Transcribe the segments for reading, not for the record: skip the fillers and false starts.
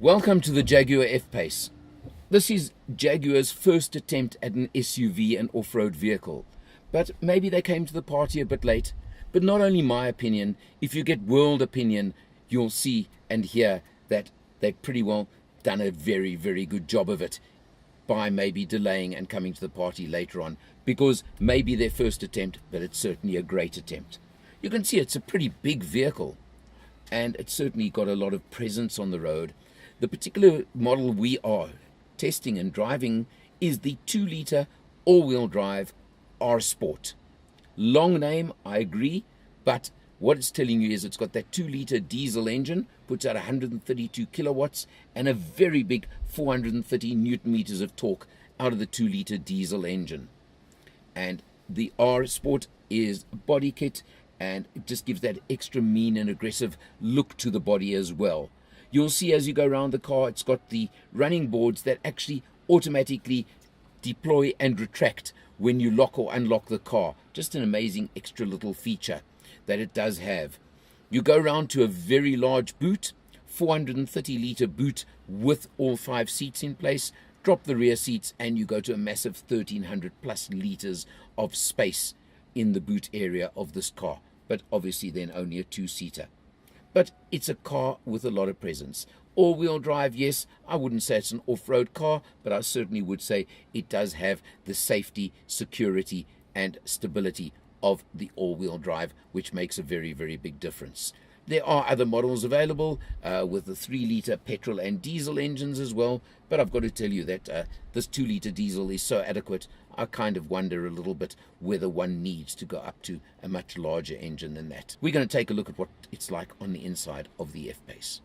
Welcome to the Jaguar F-Pace. This is Jaguar's first attempt at an SUV and off-road vehicle. But maybe they came to the party a bit late. But not only my opinion, if you get world opinion, you'll see and hear that they've pretty well done a very, very good job of it by maybe delaying and coming to the party later on, because maybe their first attempt, but it's certainly a great attempt. You can see it's a pretty big vehicle, and it's certainly got a lot of presence on the road. The particular model we are testing and driving is the 2-litre all-wheel drive R Sport. Long name, I agree, but what it's telling you is it's got that 2-litre diesel engine, puts out 132 kilowatts, and a very big 430 newton meters of torque out of the 2-litre diesel engine. And the R Sport is a body kit, and it just gives that extra mean and aggressive look to the body as well. You'll see as you go around the car, it's got the running boards that actually automatically deploy and retract when you lock or unlock the car. Just an amazing extra little feature that it does have. You go around to a very large boot, 430-litre boot with all 5 seats in place. Drop the rear seats and you go to a massive 1,300 plus litres of space in the boot area of this car. But obviously then only a 2-seater. But it's a car with a lot of presence. All-wheel drive, yes, I wouldn't say it's an off-road car, but I certainly would say it does have the safety, security, and stability of the all-wheel drive, which makes a very, very big difference. There are other models available with the 3-litre petrol and diesel engines as well, but I've got to tell you that this 2-litre diesel is so adequate, I kind of wonder a little bit whether one needs to go up to a much larger engine than that. We're going to take a look at what it's like on the inside of the F-Pace.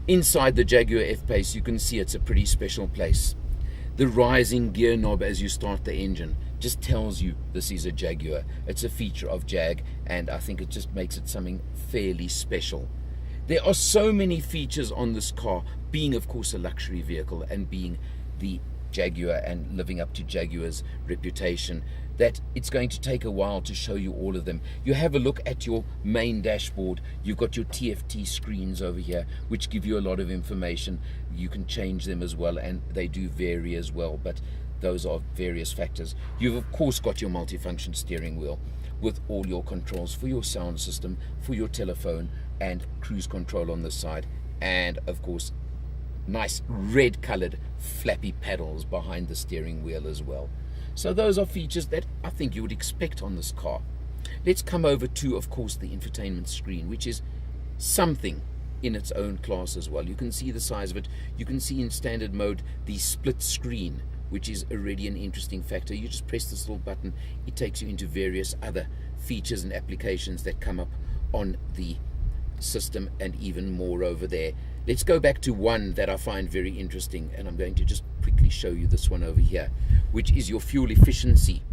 Inside the Jaguar F-Pace, you can see it's a pretty special place. The rising gear knob as you start the engine just tells you this is a Jaguar. It's a feature of Jag, and I think it just makes it something fairly special. There are so many features on this car, being of course a luxury vehicle and being the Jaguar and living up to Jaguar's reputation, that it's going to take a while to show you all of them. You have a look at your main dashboard. You've got your TFT screens over here, which give you a lot of information. You can change them as well, and they do vary as well, but those are various factors. You've of course got your multifunction steering wheel with all your controls for your sound system, for your telephone, and cruise control on the side, and of course nice red colored flappy paddles behind the steering wheel as well. So those are features that I think you would expect on this car. Let's come over to, of course, the infotainment screen, which is something in its own class as well. You can see the size of it. You can see in standard mode the split screen, which is already an interesting factor. You just press this little button, it takes you into various other features and applications that come up on the system, and even more over there. Let's go back to one that I find very interesting, and I'm going to just quickly show you this one over here, which is your fuel efficiency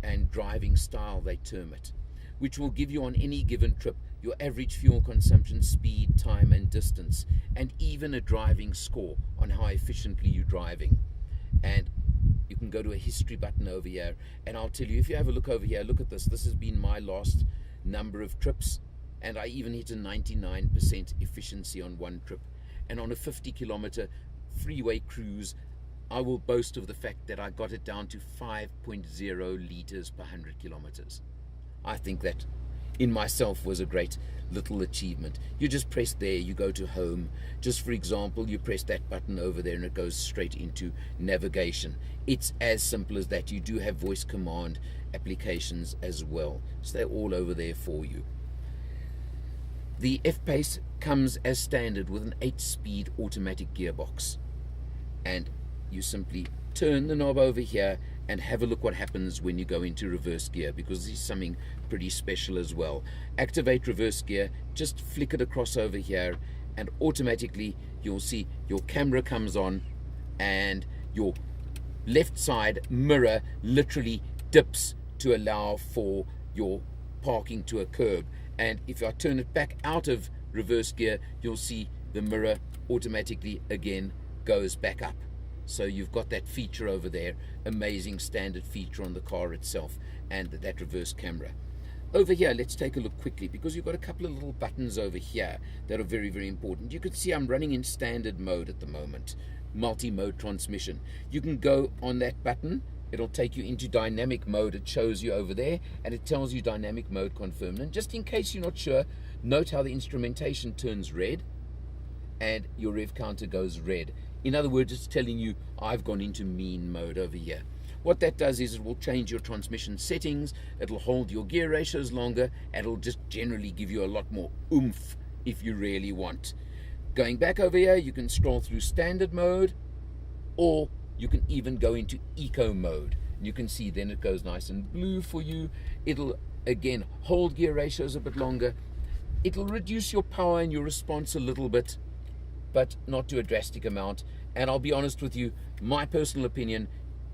and driving style, they term it, which will give you on any given trip your average fuel consumption, speed, time and distance, and even a driving score on how efficiently you're driving. And you can go to a history button over here, and I'll tell you, if you have a look over here, look at this. This has been my last number of trips, and I even hit a 99% efficiency on one trip. And on a 50-kilometer freeway cruise, I will boast of the fact that I got it down to 5.0 liters per 100 kilometers. I think that in myself was a great little achievement. You just press there, you go to home. Just for example, you press that button over there and it goes straight into navigation. It's as simple as that. You do have voice command applications as well, so they're all over there for you. The F-Pace comes as standard with an 8-speed automatic gearbox, and you simply turn the knob over here and have a look what happens when you go into reverse gear, because this is something pretty special as well. Activate reverse gear, just flick it across over here, and automatically you'll see your camera comes on and your left side mirror literally dips to allow for your parking to occur. And if I turn it back out of reverse gear, you'll see the mirror automatically again goes back up. So you've got that feature over there, amazing standard feature on the car itself, and that reverse camera. Over here, let's take a look quickly, because you've got a couple of little buttons over here that are very, very important. You can see I'm running in standard mode at the moment, multi-mode transmission. You can go on that button, it'll take you into dynamic mode. It shows you over there, and it tells you dynamic mode confirmed. And just in case you're not sure, note how the instrumentation turns red and your rev counter goes red. In other words, it's telling you I've gone into mean mode over here. What that does is it will change your transmission settings, it'll hold your gear ratios longer, and it'll just generally give you a lot more oomph if you really want. Going back over here, you can scroll through standard mode, or you can even go into eco mode. You can see then it goes nice and blue for you. It'll again hold gear ratios a bit longer. It'll reduce your power and your response a little bit, but not to a drastic amount. And I'll be honest with you, my personal opinion,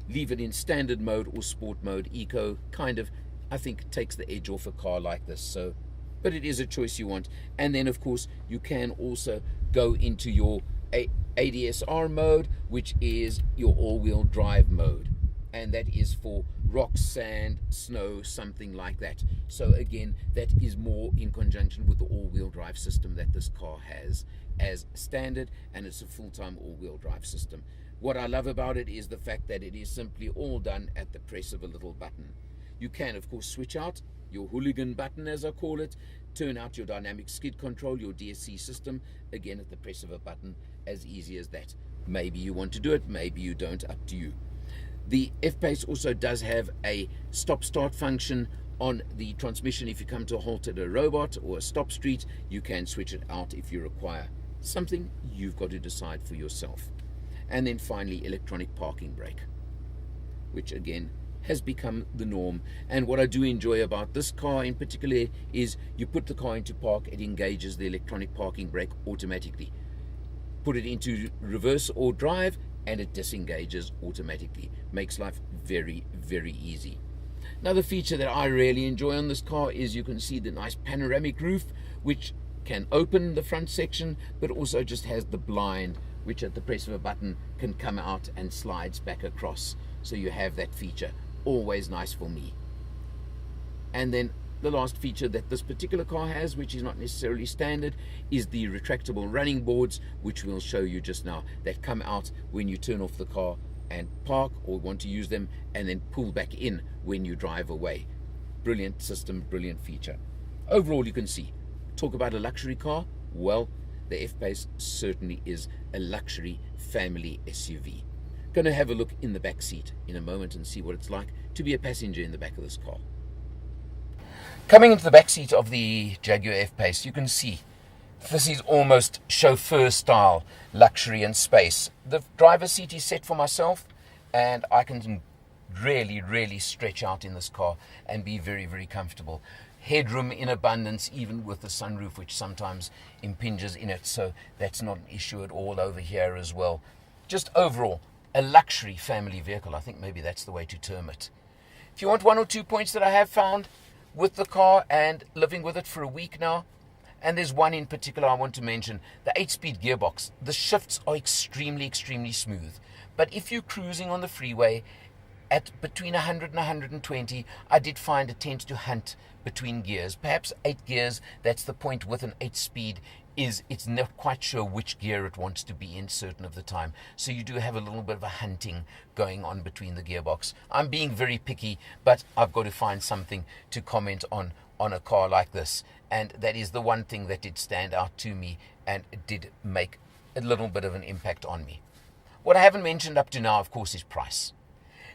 leave it in standard mode or sport mode. Eco kind of, I think, takes the edge off a car like this. So, but it is a choice you want. And then of course you can also go into your ADSR mode, which is your all-wheel drive mode, and that is for rock, sand, snow, something like that. So again, that is more in conjunction with the all-wheel drive system that this car has as standard, and it's a full-time all-wheel drive system. What I love about it is the fact that it is simply all done at the press of a little button. You can of course switch out your hooligan button, as I call it, turn out your dynamic skid control, your DSC system, again at the press of a button, as easy as that. Maybe you want to do it, maybe you don't, up to you. The F-Pace also does have a stop-start function on the transmission. If you come to a halt at a robot or a stop street, you can switch it out if you require. Something you've got to decide for yourself. And then finally, electronic parking brake, which again has become the norm. And what I do enjoy about this car in particular is you put the car into park, it engages the electronic parking brake automatically. Put it into reverse or drive, and it disengages automatically. Makes life very, very easy. Another feature that I really enjoy on this car is you can see the nice panoramic roof, which can open the front section, but also just has the blind, which at the press of a button can come out and slides back across. So you have that feature. Always nice for me. And then the last feature that this particular car has, which is not necessarily standard, is the retractable running boards, which we'll show you just now, that come out when you turn off the car and park or want to use them, and then pull back in when you drive away. Brilliant system, brilliant feature. Overall, you can see, talk about a luxury car, well, the F-Pace certainly is a luxury family SUV. Going to have a look in the back seat in a moment and see what it's like to be a passenger in the back of this car. Coming into the back seat of the Jaguar F-Pace, you can see this is almost chauffeur style luxury and space. The driver's seat is set for myself, and I can really, really stretch out in this car and be very, very comfortable. Headroom in abundance, even with the sunroof, which sometimes impinges in it, so that's not an issue at all over here as well. Just overall, a luxury family vehicle. I think maybe that's the way to term it. If you want one or two points that I have found with the car and living with it for a week now, and there's one in particular I want to mention, the 8-speed gearbox. The shifts are extremely, extremely smooth. But if you're cruising on the freeway at between 100 and 120, I did find it tends to hunt between gears. Perhaps 8 gears, that's the point with an 8-speed, is it's not quite sure which gear it wants to be in certain of the time. So you do have a little bit of a hunting going on between the gearbox. I'm being very picky, but I've got to find something to comment on a car like this. And that is the one thing that did stand out to me, and it did make a little bit of an impact on me. What I haven't mentioned up to now, of course, is price.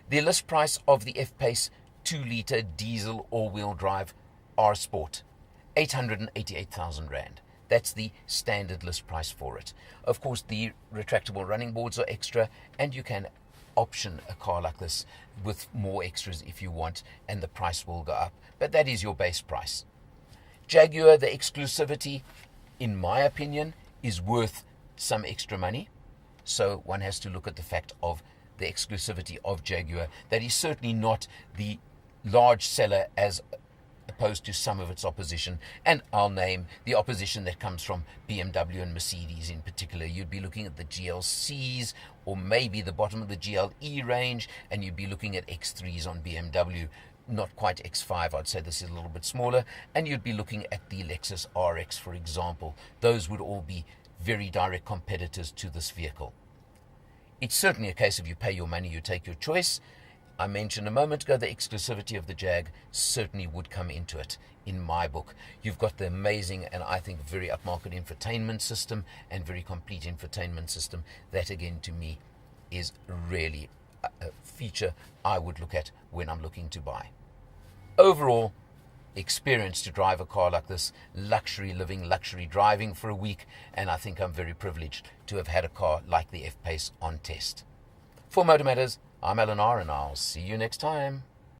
The list price of the F-Pace 2-litre diesel all-wheel drive R Sport, 888,000 Rand. That's the standard list price for it. Of course, the retractable running boards are extra, and you can option a car like this with more extras if you want, and the price will go up. But that is your base price. Jaguar, the exclusivity, in my opinion, is worth some extra money. So one has to look at the fact of the exclusivity of Jaguar. That is certainly not the large seller as a opposed to some of its opposition. And I'll name the opposition that comes from BMW and Mercedes in particular. You'd be looking at the GLCs, or maybe the bottom of the GLE range, and you'd be looking at X3s on BMW. Not quite X5, I'd say this is a little bit smaller. And you'd be looking at the Lexus RX, for example. Those would all be very direct competitors to this vehicle. It's certainly a case of you pay your money, you take your choice. I mentioned a moment ago the exclusivity of the Jag certainly would come into it in my book. You've got the amazing and I think very upmarket infotainment system and very complete infotainment system. That again to me is really a feature I would look at when I'm looking to buy. Overall, experience to drive a car like this, luxury living, luxury driving for a week, and I think I'm very privileged to have had a car like the F-Pace on test. For Motor Matters, I'm Alan R, and I'll see you next time.